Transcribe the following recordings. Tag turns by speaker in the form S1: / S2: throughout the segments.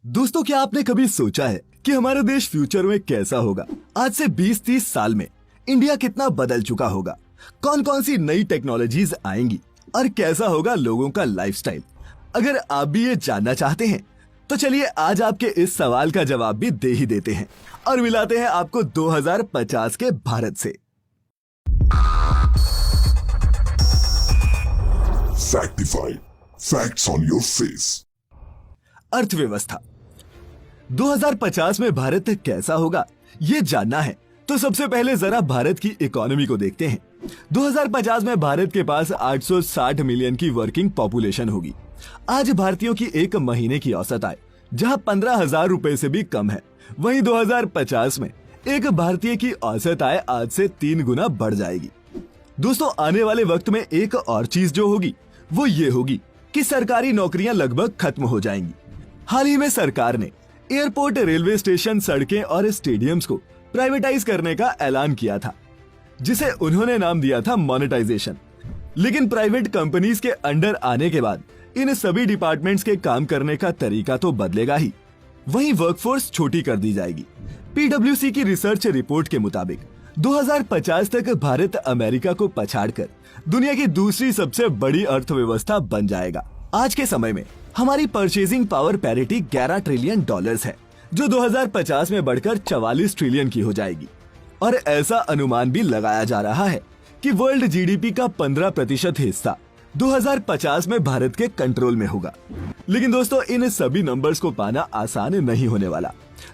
S1: दोस्तों, क्या आपने कभी सोचा है कि हमारा देश फ्यूचर में कैसा होगा? आज से 20-30 साल में इंडिया कितना बदल चुका होगा, कौन कौन सी नई टेक्नोलॉजीज आएंगी और कैसा होगा लोगों का लाइफस्टाइल? अगर आप भी ये जानना चाहते हैं तो चलिए आज आपके इस सवाल का जवाब भी दे ही देते हैं और मिलाते हैं आपको 2050 के भारत से।
S2: Factify. Facts on your face.
S1: अर्थव्यवस्था 2050 में भारत कैसा होगा ये जानना है तो सबसे पहले जरा भारत की इकोनॉमी को देखते हैं। 2050 में भारत के पास 860 मिलियन की वर्किंग पॉपुलेशन होगी। आज भारतीयों की एक महीने की औसत आय जहां 15,000 रुपए से भी कम है, वहीं 2050 में एक भारतीय की औसत आय आज से 3 गुना बढ़ जाएगी। दोस्तों, आने वाले वक्त में एक और चीज जो होगी वो ये होगी कि सरकारी नौकरियां लगभग खत्म हो जाएंगी। हाल ही में सरकार ने एयरपोर्ट, रेलवे स्टेशन, सड़कें और स्टेडियम्स को प्राइवेटाइज करने का ऐलान किया था, जिसे उन्होंने नाम दिया था मोनेटाइजेशन। लेकिन प्राइवेट कंपनीज के अंडर आने के बाद इन सभी डिपार्टमेंट्स के काम करने का तरीका तो बदलेगा ही, वहीं वर्कफोर्स छोटी कर दी जाएगी। PwC की रिसर्च रिपोर्ट के मुताबिक 2050 तक भारत अमेरिका को पछाड़कर दुनिया की दूसरी सबसे बड़ी अर्थव्यवस्था बन जाएगा। आज के समय में हमारी purchasing power parity 11 trillion dollars है, जो 2050 में बढ़कर 44 ट्रिलियन की हो जाएगी। और ऐसा अनुमान भी लगाया जा रहा है कि वर्ल्ड GDP का 15% हिस्सा 2050 में भारत के कंट्रोल में होगा। लेकिन दोस्तों, इन सभी नंबर्स को पाना आसान नहीं होने वाला।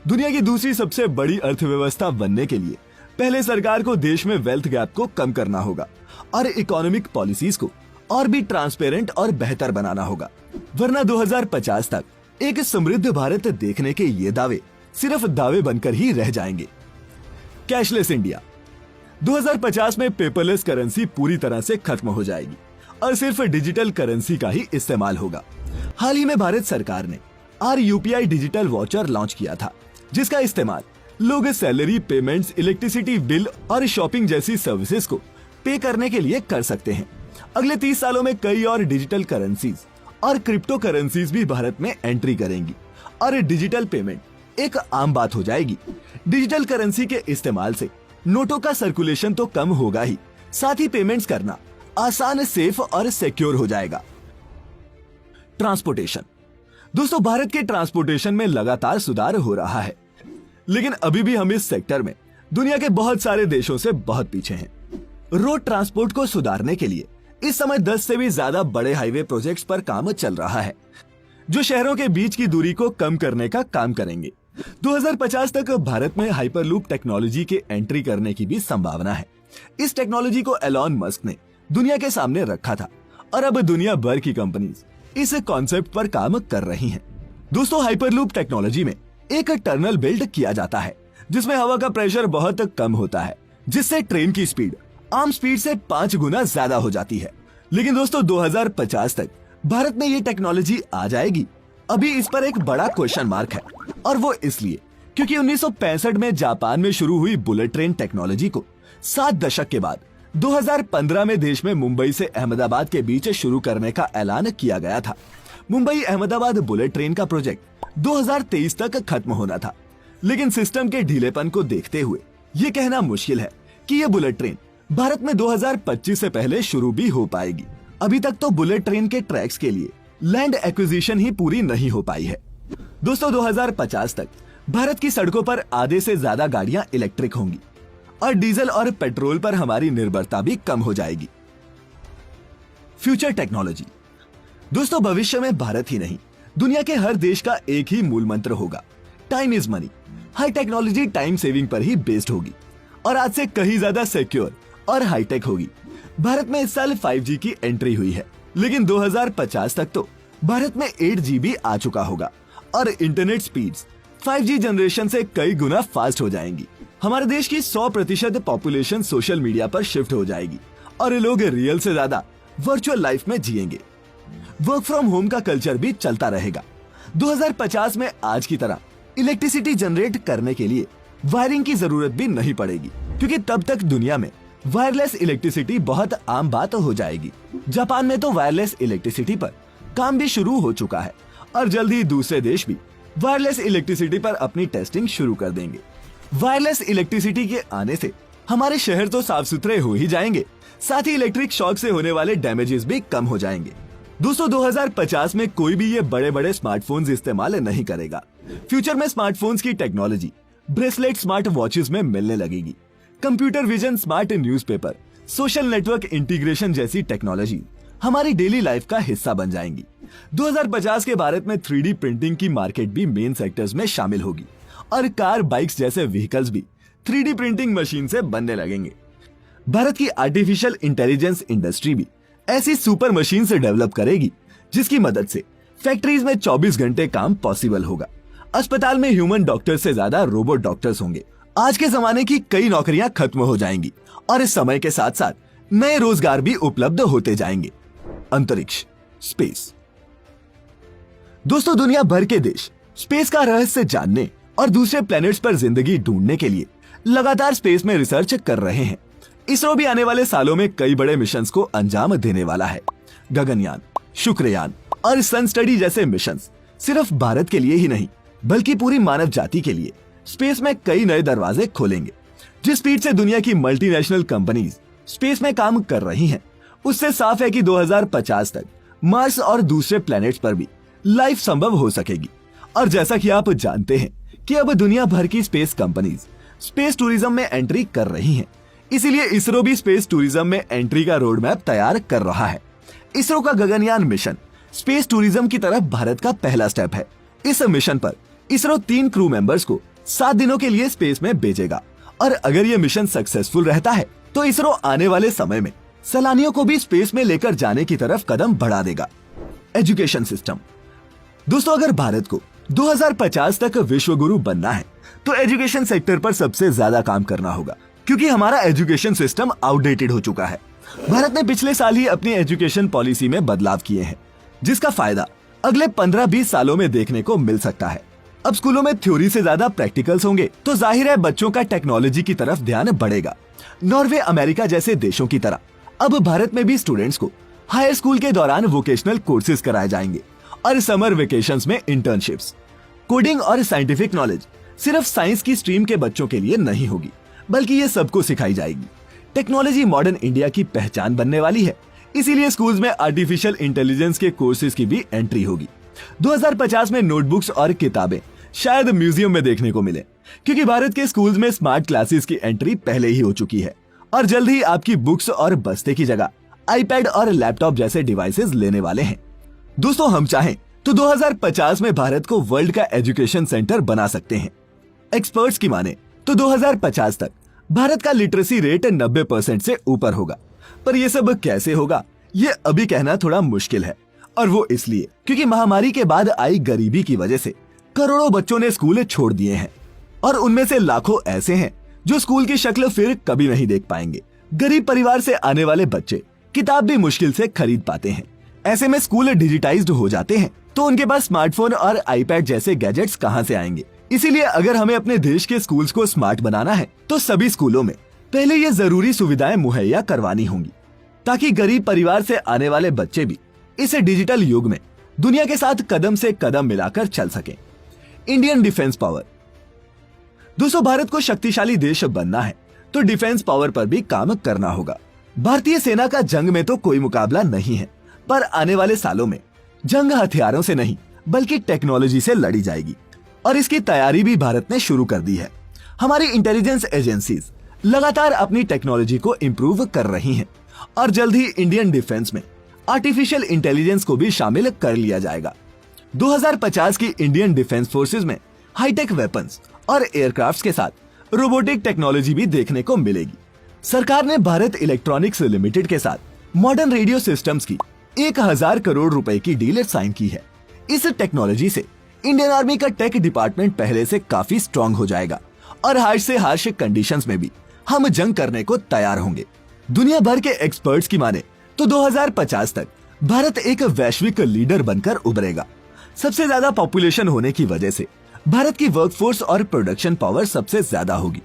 S1: दुनिया की दूसरी सबसे बड़ी अर्थव्यवस्था बनने के लिए पहले सरकार को देश में वेल्थ गैप को कम करना होगा और इकोनॉमिक पॉलिसीज को और भी ट्रांसपेरेंट और बेहतर बनाना होगा, वरना 2050 तक एक समृद्ध भारत देखने के ये दावे सिर्फ दावे बनकर ही रह जाएंगे। कैशलेस इंडिया 2050 में पेपरलेस करेंसी पूरी तरह से खत्म हो जाएगी और सिर्फ डिजिटल करेंसी का ही इस्तेमाल होगा। हाल ही में भारत सरकार ने RUPI डिजिटल वॉचर लॉन्च किया था, जिसका इस्तेमाल लोग सैलरी, पेमेंट्स, इलेक्ट्रिसिटी बिल और शॉपिंग जैसी सर्विसेज को पे करने के लिए कर सकते हैं। अगले 30 सालों में कई और डिजिटल करेंसीज और क्रिप्टो करेंसीज भी भारत में एंट्री करेंगी और डिजिटल पेमेंट एक आम बात हो जाएगी। डिजिटल करेंसी के इस्तेमाल से नोटों का सर्कुलेशन तो कम होगा ही, साथ ही पेमेंट्स करना आसान, सेफ और सिक्योर हो जाएगा। ट्रांसपोर्टेशन दोस्तों, भारत के ट्रांसपोर्टेशन में लगातार सुधार हो रहा है, लेकिन अभी भी हम इस सेक्टर में दुनिया के बहुत सारे देशों से बहुत पीछे हैं। रोड ट्रांसपोर्ट को सुधारने के लिए इस समय 10 से भी ज्यादा बड़े हाईवे प्रोजेक्ट्स पर काम चल रहा है, जो शहरों के बीच की दूरी को कम करने का काम करेंगे। 2050 तक भारत में हाइपरलूप टेक्नोलॉजी के एंट्री करने की भी संभावना है। इस टेक्नोलॉजी को एलॉन मस्क ने दुनिया के सामने रखा था और अब दुनिया भर की कंपनीज इस कॉन्सेप्ट पर काम कर रही हैं। दोस्तों, हाइपरलूप टेक्नोलॉजी में एक टनल बिल्ड किया जाता है, जिसमें हवा का प्रेशर बहुत कम होता है, जिससे ट्रेन की स्पीड आम स्पीड से 5 गुना ज्यादा हो जाती है। लेकिन दोस्तों, 2050 तक भारत में ये टेक्नोलॉजी आ जाएगी? अभी इस पर एक बड़ा क्वेश्चन मार्क है, और वो इसलिए क्योंकि 1965 में जापान में शुरू हुई बुलेट ट्रेन टेक्नोलॉजी को 7 दशक के बाद 2015 में देश में मुंबई से अहमदाबाद के बीच शुरू करने का ऐलान किया गया था। मुंबई अहमदाबाद बुलेट ट्रेन का प्रोजेक्ट 2023 तक खत्म होना था, लेकिन सिस्टम के ढीलेपन को देखते हुए ये कहना मुश्किल है कि ये बुलेट ट्रेन भारत में 2025 से पहले शुरू भी हो पाएगी। अभी तक तो बुलेट ट्रेन के ट्रैक्स के लिए लैंड एक्विजिशन ही पूरी नहीं हो पाई है। दोस्तों, 2050 तक भारत की सड़कों पर आधे से ज्यादा गाड़ियां इलेक्ट्रिक होंगी और डीजल और पेट्रोल पर हमारी निर्भरता भी कम हो जाएगी। फ्यूचर टेक्नोलॉजी दोस्तों, भविष्य में भारत ही नहीं, दुनिया के हर देश का एक ही मूल मंत्र होगा, time is money. High technology time saving पर ही बेस्ड होगी और आज से कहीं ज्यादा सिक्योर और हाईटेक होगी। भारत में इस साल 5G की एंट्री हुई है, लेकिन 2050 तक तो भारत में 8GB आ चुका होगा और इंटरनेट स्पीड्स 5G जनरेशन से कई गुना फास्ट हो जाएंगी। हमारे देश की 100% पॉपुलेशन सोशल मीडिया पर शिफ्ट हो जाएगी और लोग रियल से ज्यादा वर्चुअल लाइफ में जिएंगे। वर्क फ्रॉम होम का कल्चर भी चलता रहेगा। 2050 में आज की तरह इलेक्ट्रिसिटी जनरेट करने के लिए वायरिंग की जरूरत भी नहीं पड़ेगी, क्योंकि तब तक दुनिया में वायरलेस इलेक्ट्रिसिटी बहुत आम बात हो जाएगी। जापान में तो वायरलेस इलेक्ट्रिसिटी पर काम भी शुरू हो चुका है और जल्द ही दूसरे देश भी वायरलेस इलेक्ट्रिसिटी पर अपनी टेस्टिंग शुरू कर देंगे। वायरलेस इलेक्ट्रिसिटी के आने से हमारे शहर तो साफ सुथरे हो ही जाएंगे, साथ ही इलेक्ट्रिक शॉक से होने वाले डैमेजेस भी कम हो जाएंगे। दोस्तों 2050 में कोई भी ये बड़े बड़े स्मार्टफोन्स इस्तेमाल नहीं करेगा। फ्यूचर में स्मार्टफोन्स की टेक्नोलॉजी ब्रेसलेट स्मार्ट वॉचेस में मिलने लगेगी। Computer vision, smart newspaper, social network integration जैसी टेक्नोलॉजी हमारी डेली लाइफ का हिस्सा बन जाएंगी। 2050 के भारत में 3D प्रिंटिंग की मार्केट भी मेन सेक्टर्स में शामिल होगी और कार, बाइक्स जैसे व्हीकल्स भी 3D प्रिंटिंग मशीन से बनने लगेंगे। भारत की आर्टिफिशियल इंटेलिजेंस इंडस्ट्री भी ऐसी सुपर मशीन से डेवलप करेगी जिसकी मदद से फैक्ट्रीज में 24 घंटे काम पॉसिबल होगा। अस्पताल में ह्यूमन डॉक्टर से ज्यादा रोबोट डॉक्टर्स होंगे। आज के जमाने की कई नौकरियां खत्म हो जाएंगी और इस समय के साथ साथ नए रोजगार भी उपलब्ध होते जाएंगे। अंतरिक्ष, स्पेस। दोस्तों दुनिया भर के देश स्पेस का रहस्य जानने और दूसरे प्लैनेट्स पर जिंदगी ढूंढने के लिए लगातार स्पेस में रिसर्च कर रहे हैं। इसरो भी आने वाले सालों में कई बड़े मिशंस को अंजाम देने वाला है। गगनयान, शुक्रयान और सन स्टडी जैसे मिशंस सिर्फ भारत के लिए ही नहीं बल्कि पूरी मानव जाति के लिए स्पेस में कई नए दरवाजे खोलेंगे। जिस स्पीड से दुनिया की मल्टीनेशनल कंपनीज स्पेस में काम कर रही हैं, उससे साफ है कि 2050 तक मार्स और दूसरे प्लैनेट्स पर भी लाइफ संभव हो सकेगी। और जैसा कि आप जानते हैं कि अब दुनिया भर की स्पेस कंपनीज स्पेस टूरिज्म में एंट्री कर रही हैं, इसीलिए इसरो भी स्पेस टूरिज्म में एंट्री का रोड मैप तैयार कर रहा है। इसरो का गगनयान मिशन स्पेस टूरिज्म की तरफ भारत का पहला स्टेप है। इस मिशन पर इसरो 3 क्रू मेंबर्स को 7 दिनों के लिए स्पेस में भेजेगा और अगर ये मिशन सक्सेसफुल रहता है तो इसरो आने वाले समय में सैलानियों को भी स्पेस में लेकर जाने की तरफ कदम बढ़ा देगा। Education system. दोस्तों अगर भारत को 2050 तक विश्व गुरु बनना है तो एजुकेशन सेक्टर पर सबसे ज्यादा काम करना होगा, क्योंकि हमारा एजुकेशन सिस्टम आउटडेटेड हो चुका है। भारत ने पिछले साल ही अपनी एजुकेशन पॉलिसी में बदलाव किए हैं, जिसका फायदा अगले 15-20 सालों में देखने को मिल सकता है। अब स्कूलों में थ्योरी से ज्यादा प्रैक्टिकल्स होंगे तो जाहिर है बच्चों का टेक्नोलॉजी की तरफ ध्यान बढ़ेगा। नॉर्वे, अमेरिका जैसे देशों की तरह अब भारत में भी स्टूडेंट्स को हायर स्कूल के दौरान वोकेशनल कोर्सेज कराए जाएंगे और समर वेकेशंस में इंटर्नशिप्स। कोडिंग और साइंटिफिक नॉलेज सिर्फ साइंस की स्ट्रीम के बच्चों के लिए नहीं होगी बल्कि ये सबको सिखाई जाएगी। टेक्नोलॉजी मॉडर्न इंडिया की पहचान बनने वाली है, इसीलिए स्कूल्स में आर्टिफिशियल इंटेलिजेंस के कोर्सेज की भी एंट्री होगी। 2050 में नोटबुक्स और किताबें शायद म्यूजियम में देखने को मिले, क्योंकि भारत के स्कूल्स में स्मार्ट क्लासेस की एंट्री पहले ही हो चुकी है और जल्द ही आपकी बुक्स और बस्ते की जगह आईपैड और लैपटॉप जैसे डिवाइसेस लेने वाले हैं। दोस्तों हम चाहें तो 2050 में भारत को वर्ल्ड का एजुकेशन सेंटर बना सकते हैं। एक्सपर्ट्स की माने तो 2050 तक भारत का लिटरेसी रेट 90% से ऊपर होगा, पर यह सब कैसे होगा ये अभी कहना थोड़ा मुश्किल है, और वो इसलिए क्योंकि महामारी के बाद आई गरीबी की वजह से करोड़ों बच्चों ने स्कूल छोड़ दिए हैं और उनमें से लाखों ऐसे हैं जो स्कूल की शक्ल फिर कभी नहीं देख पाएंगे। गरीब परिवार से आने वाले बच्चे किताब भी मुश्किल से खरीद पाते हैं। ऐसे में स्कूल डिजिटाइज्ड हो जाते हैं तो उनके पास स्मार्टफोन और आईपैड जैसे गैजेट्स कहां से आएंगे। इसीलिए अगर हमें अपने देश के स्कूल्स को स्मार्ट बनाना है तो सभी स्कूलों में पहले ये जरूरी सुविधाएं मुहैया करवानी होंगी, ताकि गरीब परिवार से आने वाले बच्चे भी इस डिजिटल युग में दुनिया के साथ कदम से कदम मिलाकर चल सकें। Indian defence power. दोस्तों भारत को शक्तिशाली देश बनना है तो डिफेंस पावर पर भी काम करना होगा। भारतीय सेना का जंग में तो कोई मुकाबला नहीं है, पर आने वाले सालों में जंग हथियारों से नहीं बल्कि टेक्नोलॉजी से लड़ी जाएगी और इसकी तैयारी भी भारत ने शुरू कर दी है। हमारी इंटेलिजेंस एजेंसीज लगातार अपनी टेक्नोलॉजी को इंप्रूव कर रही हैं और जल्द ही इंडियन डिफेंस में आर्टिफिशियल इंटेलिजेंस को भी शामिल कर लिया जाएगा। 2050 की इंडियन डिफेंस फोर्सेज में हाईटेक वेपन्स और एयरक्राफ्ट्स के साथ रोबोटिक टेक्नोलॉजी भी देखने को मिलेगी। सरकार ने भारत इलेक्ट्रॉनिक्स लिमिटेड के साथ मॉडर्न रेडियो सिस्टम्स की 1000 करोड़ रुपए की डील साइन की है। इस टेक्नोलॉजी से इंडियन आर्मी का टेक डिपार्टमेंट पहले से काफी स्ट्रॉन्ग हो जाएगा और हार्श से हार्श कंडीशंस में भी हम जंग करने को तैयार होंगे। दुनिया भर के एक्सपर्ट्स की माने तो 2050 तक भारत एक वैश्विक लीडर बनकर उभरेगा। सबसे ज्यादा पॉपुलेशन होने की वजह से भारत की वर्कफोर्स और प्रोडक्शन पावर सबसे ज्यादा होगी।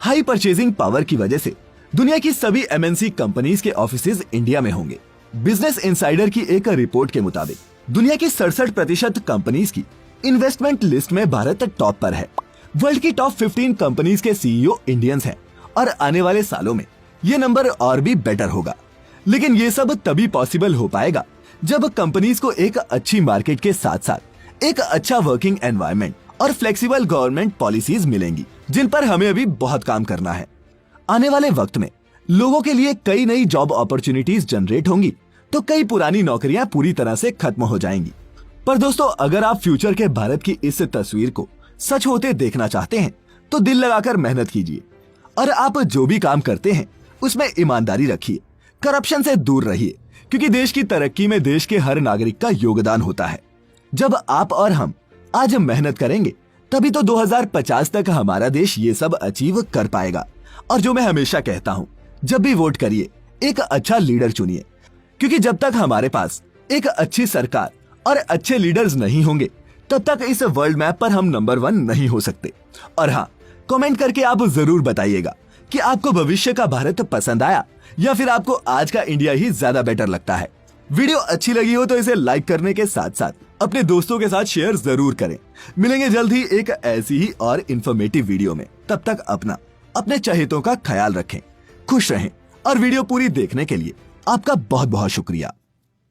S1: हाई परचेजिंग पावर की वजह से दुनिया की सभी एमएनसी कंपनीज के ऑफिसेज इंडिया में होंगे। बिजनेस इनसाइडर की एक रिपोर्ट के मुताबिक दुनिया की 67% कंपनीज की इन्वेस्टमेंट लिस्ट में भारत टॉप पर है। वर्ल्ड की टॉप 15 कंपनीज के सीईओ इंडियंस हैं और आने वाले सालों में ये नंबर और भी बेटर होगा। लेकिन ये सब तभी पॉसिबल हो पाएगा जब कंपनीज को एक अच्छी मार्केट के साथ साथ एक अच्छा वर्किंग एनवायरनमेंट और फ्लेक्सिबल गवर्नमेंट पॉलिसीज मिलेंगी, जिन पर हमें अभी बहुत काम करना है। आने वाले वक्त में लोगों के लिए कई नई जॉब अपॉर्चुनिटीज जनरेट होंगी, तो कई पुरानी नौकरियां पूरी तरह से खत्म हो जाएंगी। पर दोस्तों, अगर आप फ्यूचर के भारत की इस तस्वीर को सच होते देखना चाहते हैं तो दिल लगाकर मेहनत कीजिए और आप जो भी काम करते हैं उसमें ईमानदारी रखिए, करप्शन से दूर रहिए, क्योंकि देश की तरक्की में देश के हर नागरिक का योगदान होता है। जब आप और हम आज मेहनत करेंगे तभी तो 2050 तक हमारा देश ये सब अचीव कर पाएगा। और जो मैं हमेशा कहता हूँ, जब भी वोट करिए एक अच्छा लीडर चुनिए, क्योंकि जब तक हमारे पास एक अच्छी सरकार और अच्छे लीडर्स नहीं होंगे तब तक इस वर्ल्ड मैप पर हम नंबर 1 नहीं हो सकते। और हाँ, कमेंट करके आप जरूर बताइएगा कि आपको भविष्य का भारत पसंद आया या फिर आपको आज का इंडिया ही ज्यादा बेटर लगता है। वीडियो अच्छी लगी हो तो इसे लाइक करने के साथ साथ अपने दोस्तों के साथ शेयर जरूर करें। मिलेंगे जल्द ही एक ऐसी ही और इन्फॉर्मेटिव वीडियो में। तब तक अपने चहेतों का ख्याल रखें, खुश रहें और वीडियो पूरी देखने के लिए आपका बहुत बहुत शुक्रिया।